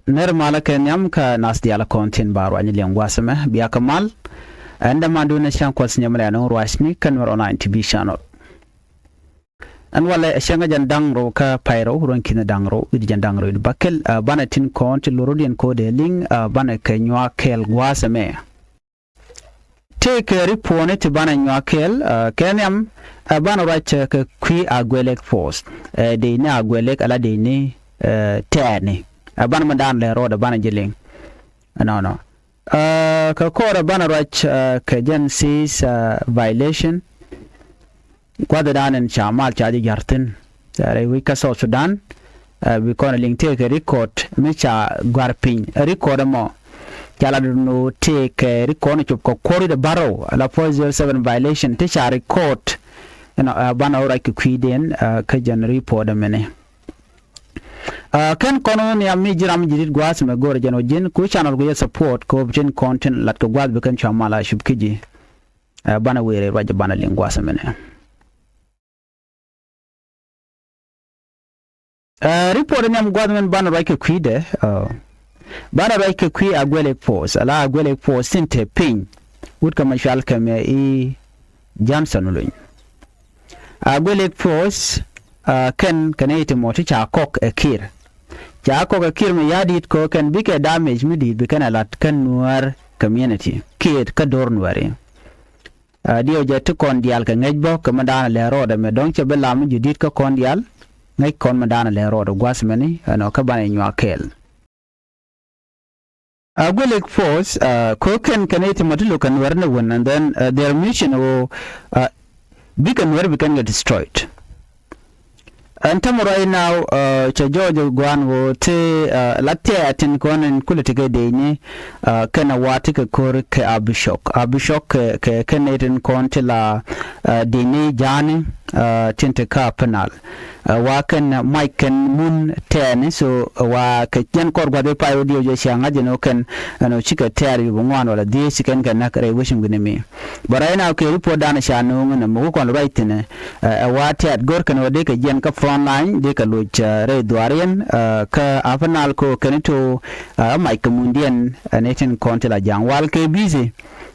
ner mala kenyam ka nas diala kontin baro ani lengwasame biya kamal anda manduna shan kwats nyamala no rwasni kan waro 90 bi channel an wala shanga jan dangro ka pyro ron kina dangro idi jan dangro idi bakel bana tin kont lorodian ko de ling bana kenywa kel gwasame take report to bana nywa kel kenyam bana right ka kwi agwelek force de na agwelek ala de ni tani bana mandan le roda bana jiling no ka kora bana right ka jan sees violation kwada danan chamal chaji jartin sare we ka South Sudan we kona link take a record mecha garpin record mo kala no take record chop ko kori de baro la 407 violation te cha record bana ora ki kwiden ka jan report mene kan kono ni ammi jiram jidit gwas me gore jano jin ku channel go support ko jin content lat ko gwas be kan chamala shubkiji bana were raja bana lingwas mene report ni am gwas men bana raike kwide bana raike kwi agwele force ala agwele force sinte pin wut kama shal kame Johnson luñ agwele force ken kanete moti cha kok ekir me yadit ko kan bike damage mi dit bikan alat kan Nuer community kid ka dor Nuer dio je to kon dial ka ngejbo ka madana le roda me don che belam judit ka kon dial ngai kon madana le roda gwasmeni no ka bana nywa kel agwelek force ko ken kanete moti lo kan Nuer ne won and then their mission bikan Nuer bikan get destroyed. And right now, George Guanwo te latte atin konen kulitiga deni kana watika kor ke abishok ke kenetin kontila deni jani tinte ka penal wakan mike mun ten so wa ke ken kor gwade pa audio je shanga jeno ken no chika tari bungwan wala di siken kan nakare wishim gunemi bara ina ke report dana shanu ngana mo kon right ne wati at gor kan wade ke jen ka frontline de ka luch re duarien ka afanal ko kenito mike mundian netin kontila jangwal ke busy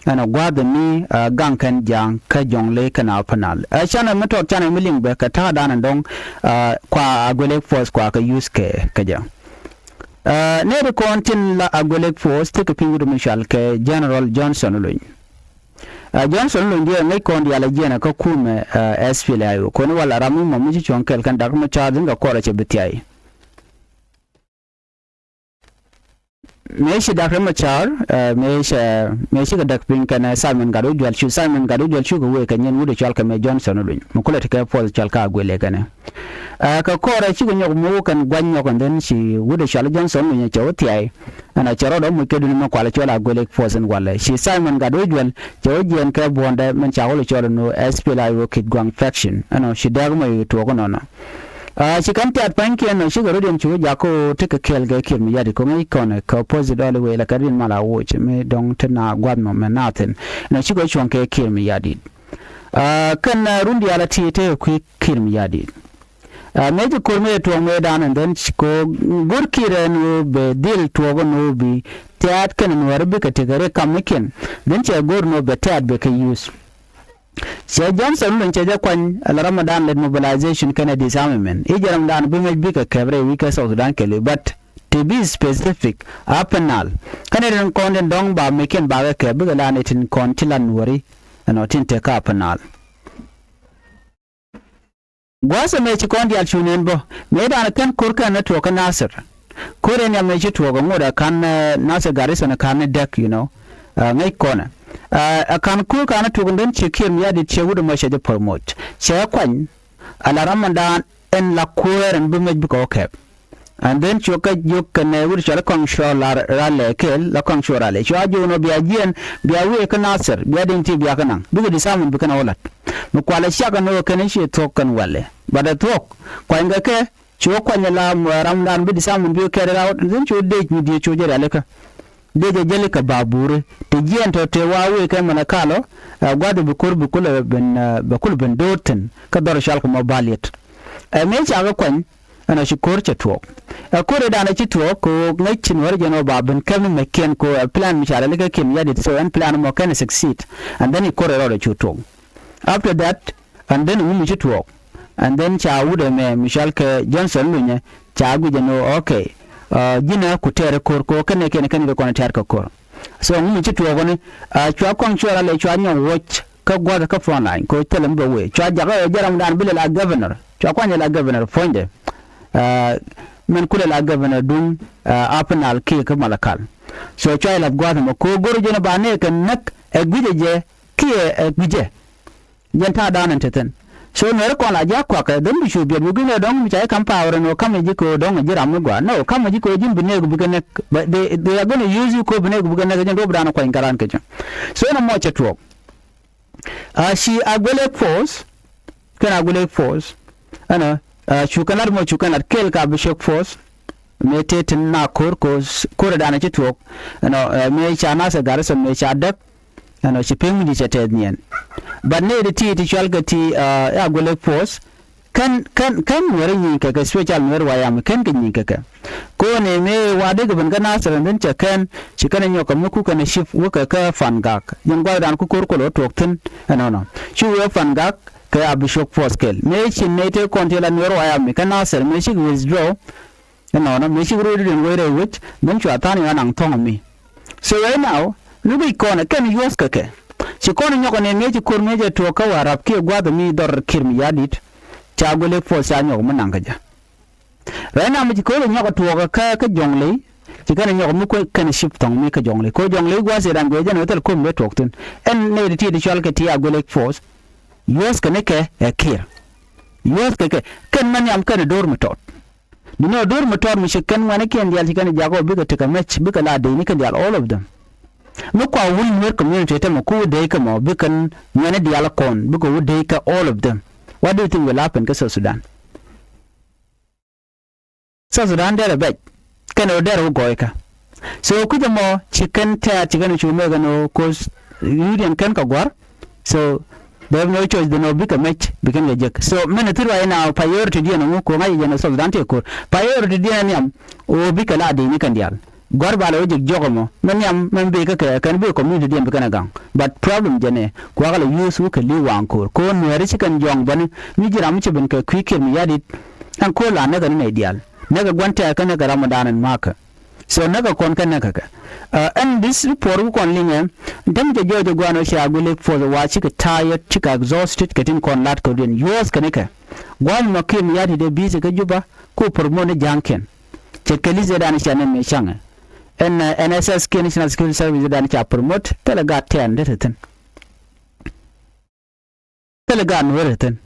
ana gwada ni gang kan jang ka jongle kana panal chana meto chana miling be ka ta dana dong kwa agwelek force kwa ka use ke kaja ne de kontin la agwelek force te ka pingu mishal ke General Johnson luñ Johnson luñ dia ngai kon dia la jena ka kume SPLA ko ni wala ramu mamu ci chonkel kan dak ma charge nga kora ce bitiai meshi dak ma char meshi ka dak pin kana Simon Gadu jwal chu ko we kan yen wude chal ka me Johnson luñ mo ko le ka force chal ka agwele kana ka kora ci ko nyok mo kan gwanyo kan den si wude chal Johnson luñ chawti ai ana charo do mo kedu ma kwala chola agwele force wala si Simon Gadu jwal chawjen ka bonda men chawlo chola no SPLA wo kid gwang faction ana si dag mo to ko nono she can't at Panky and she got into Jaco take a kill get me yadi come icon ka opposite all the way like I didn't mala watch me don't na guadmo man nothing and she got chonke kill me yadi can rundi ala te quick kill me yadi major kurme to me down and then she go good kiran be deal to no be tat can Nuer ka take kamakin then she go no be tat be ka use Sir Johnson mun ce jakwan al-Ramadan led mobilization kana disarmament ijaram dan bimaj bika kabre wika South Sudan kele but to be specific apenal kana den konden dong ba meken ba ka biga lanetin kontilan wari no tinte ka apenal gwasa me ci kondi al chunen bo me dan kan kurka na to ka Nasir kore ne me ci to ga ngoda kan Nasir Garissa na kan deck ngai kona akan ku kana tugundan cikin ya da ce gudu mashi da promote sai kwan al-Ramadan en la kueren bi mej ko kep and then choka yuk ne wur chala kong shola rale kel la kong shora le chwa jono biya jien biya we ka Nasir biya din ti biya kana bi di samun bi kana walat mu kwala shaka no kana shi tokan wale bada tok kwa nga ke chwa kwanya la Ramadan bi di samun bi ke da then chwa de mi di chwa jere aleka deje jelika babure te jiento te wawe kai mana kalo gwadu bukur ben doten ka dor shal ko mobalit me cha ga kwan ana shi kor cha tuok kore da na chi tuok ko ngai chin war jeno baben kam me ken ko plan mi shara le ken ya dit so an plan mo can succeed and then he kore ro chu tuok after that and then mi chi tuok and then cha wude me Michelle ke Johnson lunye cha gu jeno okay jina kutere kor ko ken ko na ter ko kor so mi chi tuok ne chwa kwang chwa le chwa nyon watch ka gwa ka front line ko telem do we chwa jaga jaram dan bile la governor chwa kwanya la governor fonde men kule la governor dun apenal ki ka malakal so chwa la gwa mo ko goro jena bane kan nak e guje je ki e guje jenta danan teten so no ko la ja kwa ka dum bishu bi gune don mi chai kan power no kam ji ko don jira mu gwa no kam ji ko jin bine gu bigane they are going to use you ko bine gu bigane jan do bran ko ingaran ke so na mo chetwo she agule force kana agule force ana chukanar mo chukanar kel ka bishop force metetin na kor da na chitwok ana me chana sa garasa me chadak ana chipem di chetednien but ne de ti chalga ti agule force kan wari yin ka special mer wayam kan yin ka ko ne me wade ga ban na saran dan kan shi kana nyoka muku kana shif wuka ka fangak yin gwa dan ku kor ko toktin no shi we fangak ka bishop force kel me shi ne te kontela mer wayam kana sar me shi withdraw no me shi ro din were which dan chu atani anang tong mi so right now lubi kona kan yos ka ke shi kona nyoka ne me ji kor me je to ka warap ke gwa da mi dor kirmi yadit chagule force anyo mananga ja rena mi ko nyo to ka jongle ti kana nyo mu ko kan ship tong mi ka jongle ko jongle gwa se dan go jano tel ko me tokten en ne ti di chalke ti agule force yos ka ne ke kir yos ka ke kan man yam kan dor mutot no dor mutot mi shi kan wane ken dial ti kana jago biga tika match biga la de ni kan dial all of them mu kwa wul mer community ta mu ko de ka mo bikan wane dial kon biga wu de ka all of them. What do you think will happen to South Sudan? South Sudan there a bit. Can order goika. So kuja mo chicken chumega no cause Union can kagwar. So they have no choice, they no big a match become a jack. So many right now priority dia no ko ngai jana South Sudan te ko. Priority dia niam o big a ladi ni kan dial. Gorbala ojik jogomo manyam mambe ka kan be community dem kana gang but problem jene ko ala use ka li wankor ko Nuer kan jong ban mi jira mu ci ben ka kwike mi yadi an ko la naga ne ideal naga gwanta ka naga Ramadan maka so naga kon kan naga ka and this report ko linge dem je jojo gwano sha gule for the wa ci ka tired ci ka exhausted ka tin kon lat ko den use ka ne ka gwan ma ke mi yadi de bi ka juba ko pormone janken ce kalize dan shanen me shanga en NSS National Security Service dan cha promote telegat 10 deten telegat wereten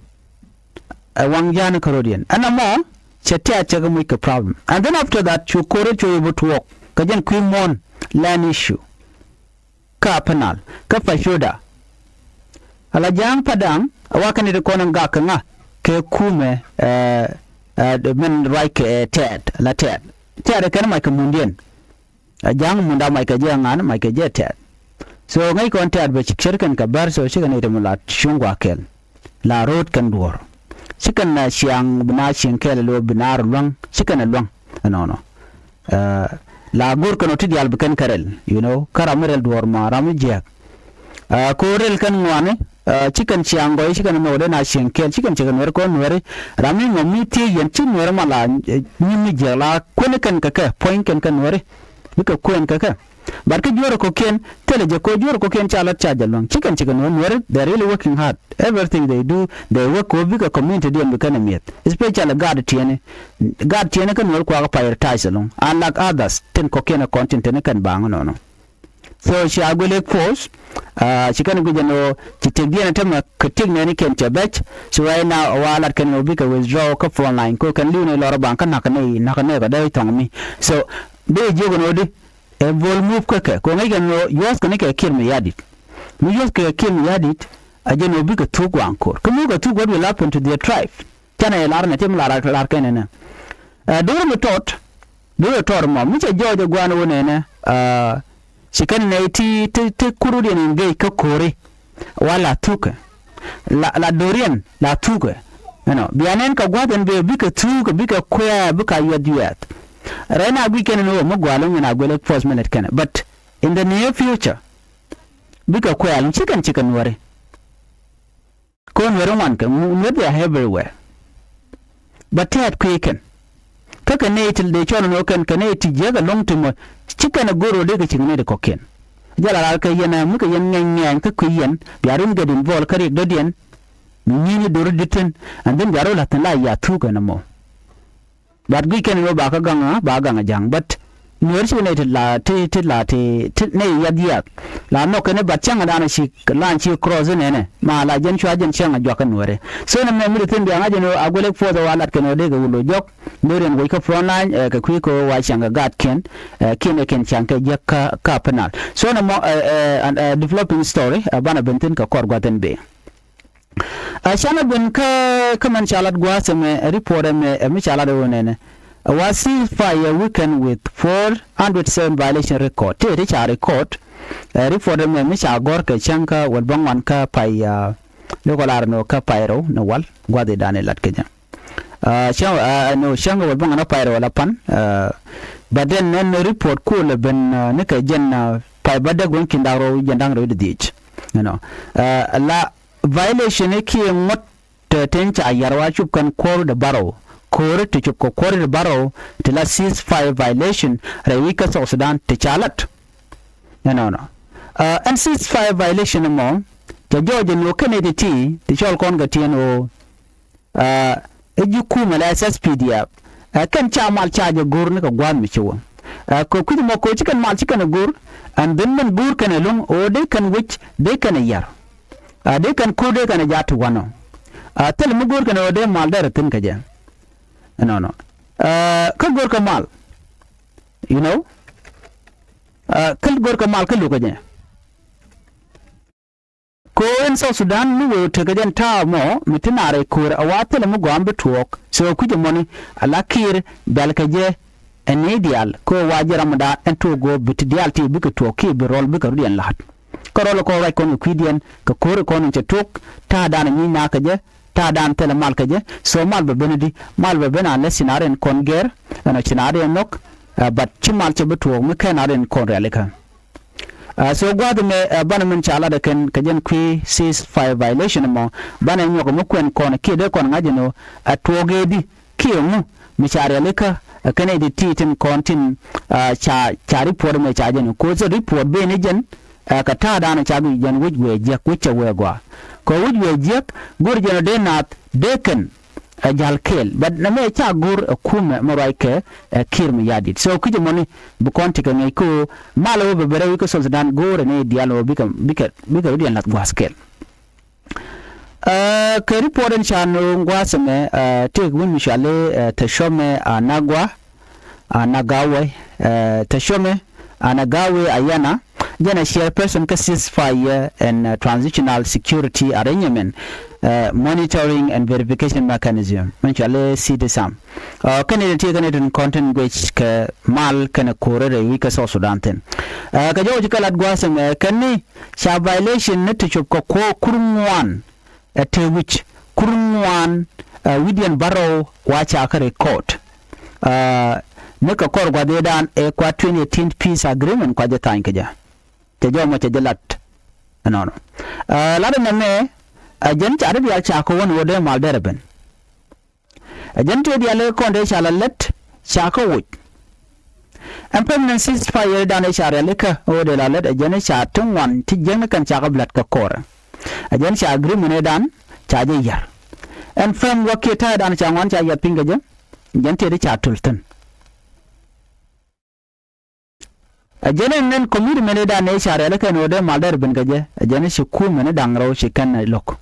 wang jana karodian anamo chete achaga mu ka problem and then after that you correct you able to work kajen queen mon land issue ka penal ka fashoda ala jang padang awakani de konan ga kanga ke kume the men right ted la ted kan ma ka mundien jang munda mai ka jangan mai ka jeta so ngai kon tar be shirkan ka bar so shiga ne da mulat shungwa kel la road kan duor shikan na shiang bina shin kel lo binar long shikan long no la gur kan oti dial bukan karel you know karamerel duor ma ramu jak ko rel kan ngwane chicken chiang go chicken no de na shin kel chicken wer ko wer rami ngomi ti yen chin wer mala ni mi jela kun kan ka point kan wer bika kuen kaka barka joro ko ken teleje ko joro ko ken chala chaja long chicken no wer they're really working hard everything they do they work with bika community dem bika na miet especially god tiene kan wer ko ga prioritize long unlike others ten ko ken content ne kan bang no so she agule force she kan gujano chitegdia na tema katig ne ken chabech so right now wala kan no bika withdraw ka phone line ko kan liune lora bank na kan ga dai tongmi so be jogo no de e vol move kaka ko ngai no yos ko ne ka kirmi yadit mu yos ka kirmi yadit aje no bi ka tugo ankor ko mu ga tugo what will happen to their tribe kana e lar na tem lar kenene do mo tot mo mu je jojo gwano wona ne shikan ne ti kuru de ngai ka kore wala tuka la dorian la tuka bianen ka gwaden be bika tu ka bika kwa bika yad right now we can know mo gwalo na gwele first minute kana but in the near future bika kwa alun chicken ware ko nwere man ka they are everywhere but that quicken kaka ne til de chono no kan ne ti je ga long to mo chicken goro de ka chigne de koken jala ka yana muka yan nyan ka kuyen biarun ga din bol kare dodien ni dor diten and then jaro la tan la ya tu kana mo that we can no ba ka ganga jang but Nuer shi ne la ne ya dia la no kana ba changa dana shi lan shi cross ne ma la jen chwa jen changa jwa kan Nuer so na me mi tin bianga jeno agole for the walat kana de ga wulo jok Nuren go ka front line ka kwi ko wa changa gat ken changa jakka ka penal so na mo developing story bana bentin ka kor gwaten be shana bun ka man chalat gwa me report me chalade wonene was ceasefire weekend with 407 violation record te richa record report me cha gor ka chanka wal bangwan ka pai lekolar no ka pairo no wal gwade dane lat kenya shanga wal bangana pairo wala pan but then no report ko le ben ne ka jen pai bada gon kindaro jandang ro de dich la violation ki mot tencha yarwa chukan kor de baro kore to chupko kore de baro to la ceasefire violation rewika South Sudan te chalat and ceasefire violation mo to Georgia no Kennedy ti te chol kon gatieno ejuku mala SSPD kan chamal chaje gur ne ko gwan mi chiwo ko kudi mo ko chikan mal chikan gur and then men gur kan long o de kan which de kan yar de kan ko de kan jatu wano tel mu gur kan o de mal dara tin kaje ka gur ka mal kal gur ka mal ka lu kaje ko en South Sudan nu te gaden ta mo mitinare ko awatel mu gwambe tuok so kuje moni alakir dal kaje en ideal ko wajira mada en to go bitidial ti bika tuoki bi rol bika rudian lahat ko rol ko ray ko kwidian ka ko ko ni tuk ta dana ni na kaje ta dan tele mal kaje so mal be benedi mal be bena le sinaren kon ger ana sinaren nok but chimal che betuok mu kenaren kon releka so gwada me bana min chala da kan kajen kwi ceasefire violation mo bana nyoko mu kwen kon kide kon ngajeno atwogedi kiyomu mi chare leka kane di titin kontin cha report me cha jen ko so report be ni jen ka ta dana cha bi jen wujwe je kucha wegwa ko wujwe je gur jen de nat deken jal kel but na me cha gur kuma maraike kirmi yadit so kuje moni bu konti ka ngai ko malo be bere ko so dan gur ne dialo bika dian lat gwaskel ke reporten chano ngwaseme te gun mishale tashome anagawe tashome anagawe ayana jana chairperson ka ceasefire and transitional security arrangement monitoring and verification mechanism mishale CDSAM kanene te kanene content which ka mal kana korere wika so Sudan ten ka joji kala gwaseme kanni cha violation ne to chop ko kurumwan at which kurumwan Widian Barrow wacha ka record neka kor gwa de dan kwa 2018 peace agreement kwa jata inkaja te jo mo te jalat la de me ajen cha de ya cha ko won wode mal derben ajen te dia le konde cha la let cha ko wut and permanent ceasefire dan cha le ka wode la let ajen cha tungwan ti jen kan cha ka blat ka kor ajen cha agreement dan cha je yar and from waketa dan cha wan cha ya pingaje jen te de cha tulten ajene nen komiri mene da ne share la kan wode maldar bin gaje ajene shi ku mene dangro shi kan lok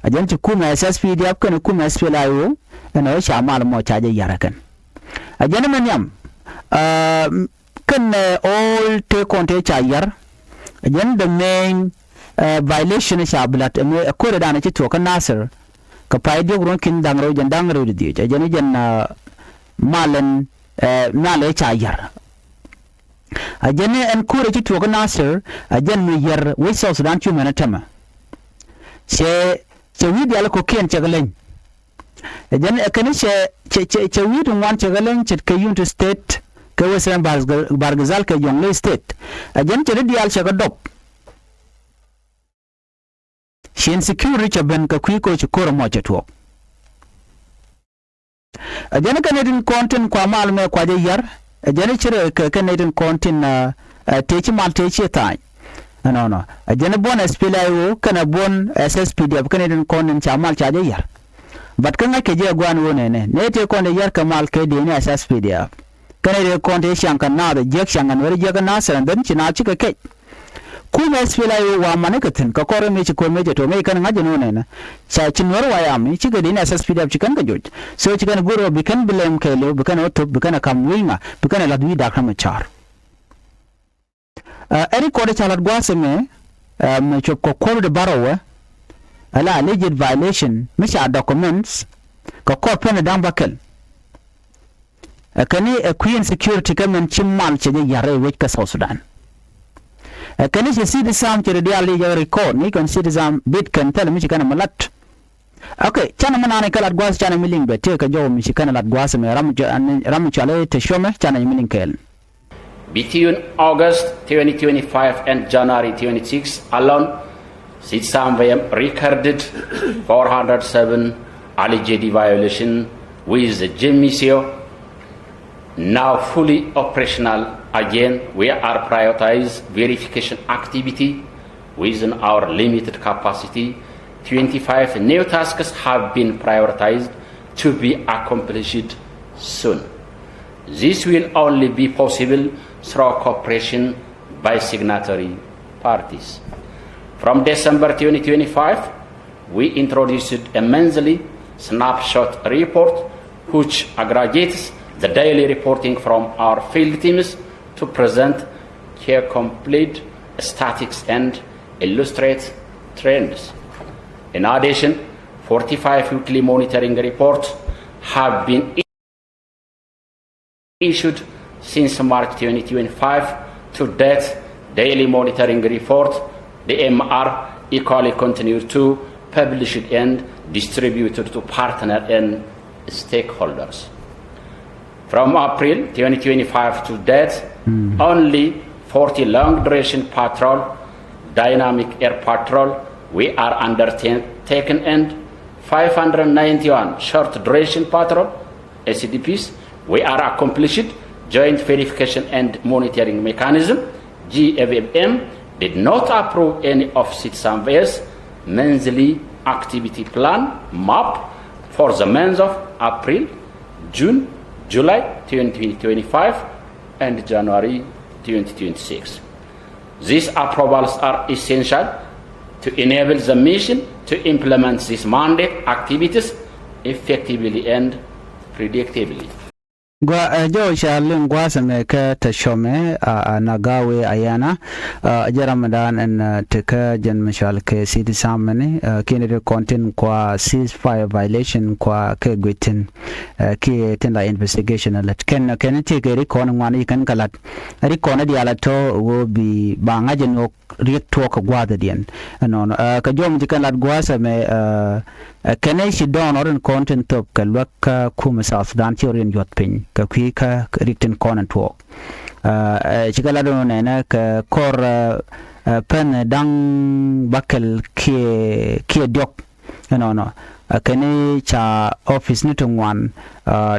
ajene shi ku ma SSPD ap kan ku ma SPLIO ena sha mal mo chaje yarakan ajene men yam kan all te konte cha yar ajene the main violation sha blat me ko da na ci to kan Nasir ka pai de gron kin dangro jan dangro di ajene jan malan male cha yar ajene en kure ci to Nasir ajen mi yer we so Sudan chu menatama se widi ala ko ken chagalen Jan kani che widun wan che galen che ke unit state ke western bargazal ke jongle state jan che dial che dop shin security che ben ka kwiko che koro mo che to jan kanadin content kwa mal me kwa je yar jan che kanadin content te chi mal te chi ta no jan bon SPLIO kana bon SSPDF kanadin content cha mal cha je yar but kanga ke je gwan wone ne te ko ne yar kamal ke de ne SSPDF kana de ko te shan kan na de je shan an wari je kan na san dan cina cika ke ku ne SPLIO wa manakatin ka kore me ci ko me je to me kan ngaje no ne sa cin war wa ya mi ci ga de ne SSPDF ci kan ga joj so ci kan goro bi kan bilem ke lo bi kan oto bi kan kam winga bi kan la dwi da kam char eri ko de chalat gwase me me chop ko de barawa ala alleged violation misha documents ka korpen dan bakel kani queen security kamen chimmal che yare wech ka South Sudan kani se sidi sam che de ali ya record ni kan sidi sam bit kan tel mi kana malat okay chana manane kala gwas chana miling be te ka jo mi kana lat gwas me ram chale te shome chana miling kel. Between August 2025 and January 26 alone, Sitsam recorded 407 alleged violations with the GMISIO now fully operational. Again, we are prioritizing verification activity within our limited capacity. 25 new tasks have been prioritized to be accomplished soon. This will only be possible through cooperation by signatory parties. From December 2025, we introduced a monthly snapshot report which aggregates the daily reporting from our field teams to present complete statistics and illustrate trends. In addition, 45 weekly monitoring reports have been issued since March 2025. To date, daily monitoring report, the MR, equally continue to publish it and distribute it to partners and stakeholders. From April 2025 to date, only 40 long-duration patrol, dynamic air patrol, we are undertaken, and 591 short-duration patrol, SCDPs, we are accomplished. Joint verification and monitoring mechanism, GFMM, did not approve any of Sitsam's monthly activity plan map for the months of April, June, July 2025 and January 2026. These approvals are essential to enable the mission to implement these mandate activities effectively and predictably. Jo Charlin Guasame ka Tashome Nagawe Ayana Jaramadan and Teka Jan Michal ke City Samani Kennedy content kwa ceasefire violation kwa ke Gwitin ki tenda investigation let ken take a recon one kan kalat recon di alato wo bi bangajen no riek talk gwadadian non ka jom dikalat Guasame kene shi don oren content top ka lwaka kuma South Sudan theory jot pin ka kwika written content walk chigala do nena ka kor pen dang bakel ke dok no kene cha office nitongwan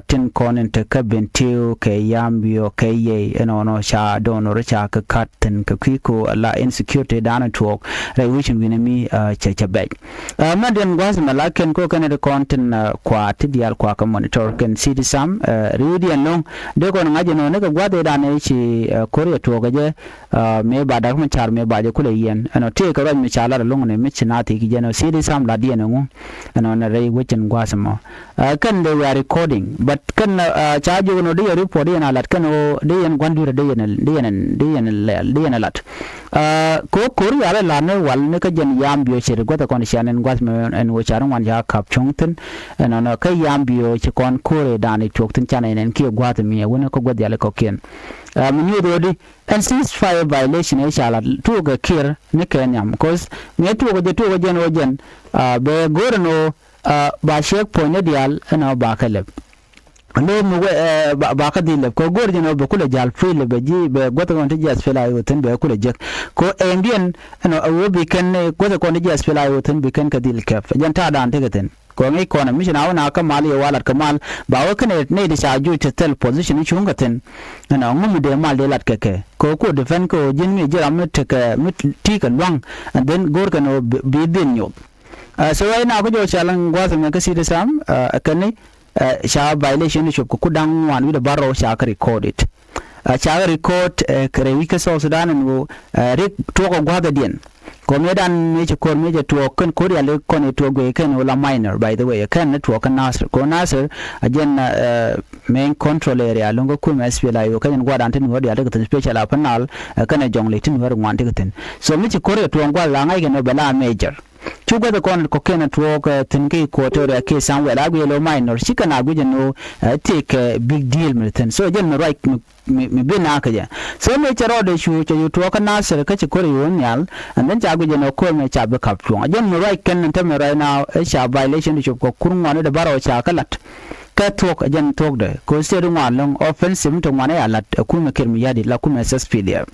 tin content ka bentiu ke yambio ke ye no cha don or cha ka katten ka kwiko la insecurity down talk revision winami cha bag maden gwas malaken ko kana de content kwa tidial kwa ka monitor ken city sam ready no de ko ngaje no ne ka gwade da ne chi korea to gaje me ba da kuma char me ba je kule yen no te ka ran mi chala da longo ne mi chinati ki je no city sam la die no na rai wichin gwasamo kan they were recording but kan charge no de report yana lat kan o de yan gwandu de yan lat ko korea la ne wal ne ka jen yambio che ko ta kon shanen gwasmo en wo charan wan ja kap chongten no ka yambio che kon kore dani chokten chana en ki gwata mi wona ko gwadi ala ko ken minyu do di and ceasefire violation e shala to ga kir ne kenyam because me to ga jen o jen be gorno ba shek point dial ana ba kaleb no mu ba ka dile ko gorje no be kula jal free le be ji be goto kon jas fela yoten be kula jek ko ambien no awo be kan goto kon jas fela yoten be kan ka dil kaf janta dan tegeten ko ngi ko na mission awna ka mali walat kamal ba wa kan ne de shaju tel position chungaten no ngum de mal de lat keke ko defend ko jin mi jira mit ka mit ti ka long and then gor kan be din yo so right now ko jo chalang gwa me ka si de sam kan sha violation shop ku dan wan wi da baro sha ka record it sha record kare wi ka so Sudan no rik to ko gwa da dien ko medan me ko me je to kan ko ya le ko ne to go kan wala minor by the way kan network kan nasir ko nasir again main control area longo ku me spela yo kan gwa dan tin wodi ya daga special panel kan jongle tin war ngwan tin so me ko to ngwa la ngai no bala major chuga the con ko ken network tinki ko to da ke samwe la gwe lo minor shikana guje no take a big deal meten so jen no right me be na ka ja so me chero de shu to to ka na ser ka ko yon yal and then cha guje no ko me cha be kap to jen no right ken ta me right now sha violation shu ko kurun da baro cha kalat ka talk again talk de ko se ru long offensive to ngwane alat ku me kirmi yadi la ku me SPDF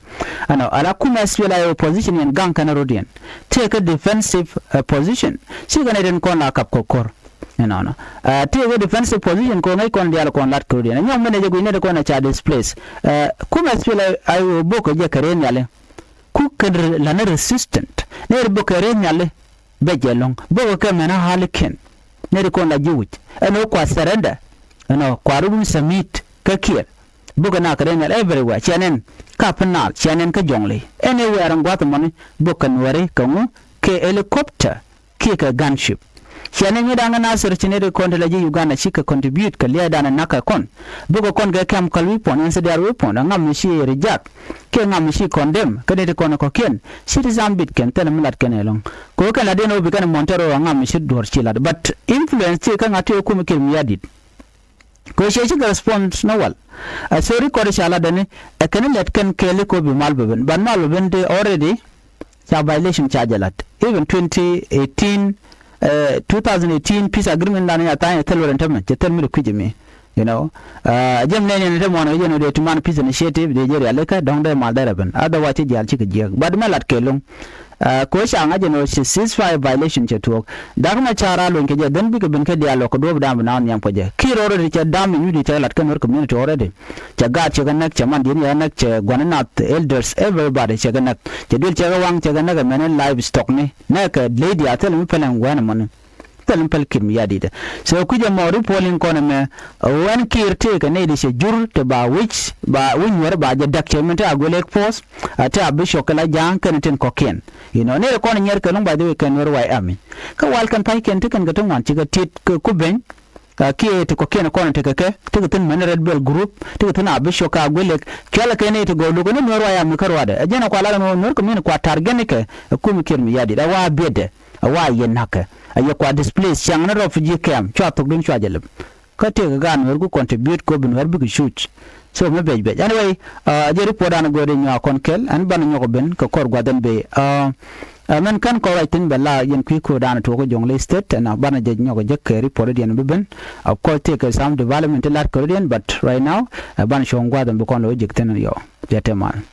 ano ala ku me SPDF position in gang kana rodien take a defensive position si gane den kon la kap kokor no take a defensive position ko ngai kon dial kon lat ko rodien nyom mene je ne ko na cha displace ku me SPDF ayo boko je karen yale ku kadr la na resistant ne bo karen yale be jelong bo ka mena haliken ne ko la jiwit eno kwa surrender eno kwa rubun submit ka kier buga na kare na everywhere chanen ka panal chanen ka jongle anywhere ngwat moni bukan wari kamu ke helicopter ke ka gunship chanen mi danga na sir chinere kon la ji Uganda chika contribute ka lia dana naka kon buga kon ga kam kalwi pon en sedar wi pon ngam shi reject ke ngam shi condemn ka de kon ko ken citizen bit ken tel mulat ken elong ko kala de no bi kan montero ngam shi dor chilad but influence ti kan ate ko mikir mi yadit ko she ga response no wal sorry ko shala dane kan let kan kele ko bi malbeben ban malbeben de already sa violation chargelat even 2018 peace agreement dane ata telorent men tel mi kujimi you know jam ne de mono yeno de tuman peace initiative de jeri aleka don de mal daraben ada wati jal chika jiag bad melat kelong ko shanga jeno ceasefire violation chetok dagma chara lon ke den bi ke ben ke dialog ko do dam na nyam ko je kiro ro de dam ni di telat kan work community already chaga che ganak chaman din ya nak che gwanat elders everybody che ganak che dil che wang che ganak men livestock ni nak lady atel mi pelen wana mon pelen pel kim yadida so ku je mori polling kono me wan kirte ka ne di se jur te ba which ba winwer ba je dak che menta agolek force ata bisho kala jang kan ten koken you know ne ko nyer ka by the way kan wer wai ami ka wal kan pai ken tikan gaton wan tiga tit ku ben ka ki te koken ko te ke tiga tin men red bell group tiga tin abisho ka agolek kala ken ne te go lu ko ne wer wai ami karwada ajena ko ala no nor ko min ko targen ke ku mi ker mi yadi da wa bede wa yen naka ayo kwa display chang na refugee camp chwa tok din chwa jelem ka te ga gan wer ku contribute ko bin wer bi shoot so me be anyway je report an go de nya konkel an ban nyoko ben ko kor gwadan be men kan ko waitin bella yen ko dan to ko jongle state na ban je nyoko je ke report den be ben of course take some development lat korean but right now ban shongwa dan be kon lo jikten yo jete man